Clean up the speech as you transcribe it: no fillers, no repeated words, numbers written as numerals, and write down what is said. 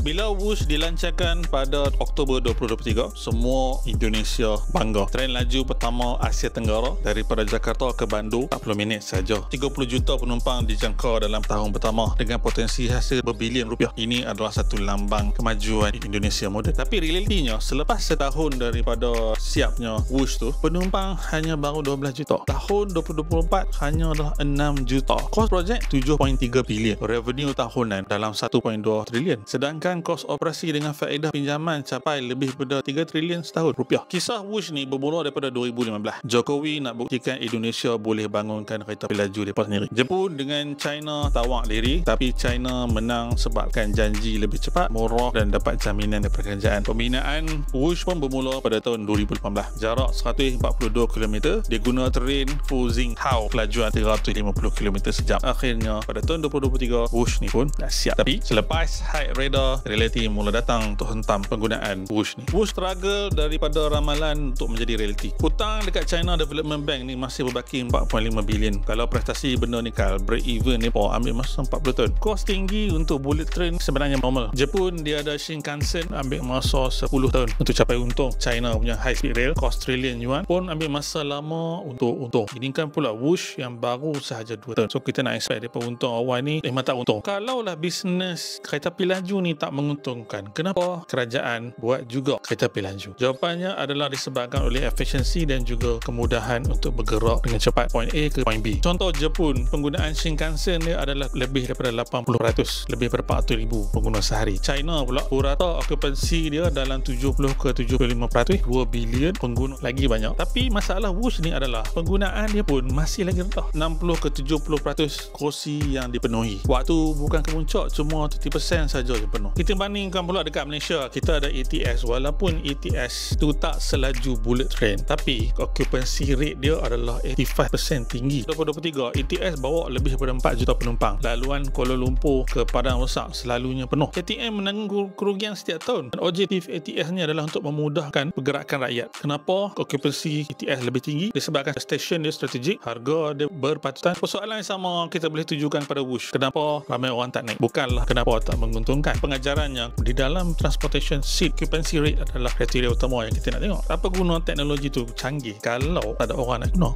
Bila Whoosh dilancarkan pada Oktober 2023, semua Indonesia bangga. Tren laju pertama Asia Tenggara daripada Jakarta ke Bandung 40 minit saja. 30 juta penumpang dijangka dalam tahun pertama dengan potensi hasil berbilion rupiah. Ini adalah satu lambang kemajuan Indonesia moden. Tapi realitinya, selepas setahun daripada siapnya Whoosh tu, penumpang hanya baru 12 juta. Tahun 2024 hanya adalah 6 juta. Kos projek 7.3 bilion. Revenue tahunan dalam 1.2 trilion. Sedangkan kos operasi dengan faedah pinjaman capai lebih daripada 3 trilion setahun rupiah. Kisah Whoosh ni bermula daripada 2015. Jokowi nak buktikan Indonesia boleh bangunkan kereta api laju mereka sendiri. Jepun dengan China tawak diri, tapi China menang sebabkan janji lebih cepat, murah dan dapat jaminan daripada kerajaan. Pembinaan Whoosh pun bermula pada tahun 2018. Jarak 142 km, dia guna train Fuzhing Hao, kelajuan 350 km sejam. Akhirnya pada tahun 2023 Whoosh ni pun dah siap. Tapi selepas hype reda, realiti mula datang untuk hentam penggunaan Whoosh ni. Whoosh struggle daripada ramalan untuk menjadi realiti. Hutang dekat China Development Bank ni masih berbaki 4.5 bilion. Kalau prestasi benda ni break even ni pun ambil masa 40 tahun. Kos tinggi untuk bullet train sebenarnya normal. Jepun dia ada Shinkansen ambil masa 10 tahun untuk capai untung. China punya high speed rail cost trillion yuan pun ambil masa lama untuk untung. Ini kan pula Whoosh yang baru sahaja 2 tahun. So kita nak expect daripada untung awal ni memang tak untung. Kalaulah bisnes kereta api laju ni tak menguntungkan, kenapa kerajaan buat juga kereta api laju? Jawapannya adalah disebabkan oleh efisiensi dan juga kemudahan untuk bergerak dengan cepat point A ke point B. Contoh Jepun, penggunaan Shinkansen dia adalah lebih daripada 80%, lebih daripada 400,000 pengguna sehari. China pula purata okupansi dia dalam 70 ke 75%, 2 bilion pengguna, lagi banyak. Tapi masalah Whoosh ni adalah penggunaan dia pun masih lagi rendah, 60 ke 70% kursi yang dipenuhi. Waktu bukan kemuncak, cuma 30% saja yang penuh. Kita bandingkan pula dekat Malaysia, kita ada ETS. Walaupun ETS tu tak selaju bullet train, tapi occupancy rate dia adalah 85% tinggi. 2023 ETS bawa lebih daripada 4 juta penumpang. Laluan Kuala Lumpur ke Padang Rosak selalunya penuh. KTM menanggung kerugian setiap tahun. Dan objektif ETS ni adalah untuk memudahkan pergerakan rakyat. Kenapa occupancy ETS lebih tinggi? Disebabkan stesen dia strategik, harga dia berpatutan. Persoalan yang sama kita boleh tujukan pada Whoosh. Kenapa ramai orang tak naik? Bukanlah kenapa tak menguntungkan. Pengajarannya di dalam transportation seat occupancy rate adalah kriteria utama yang kita nak tengok. Apa guna teknologi tu canggih kalau tak ada orang nak guna?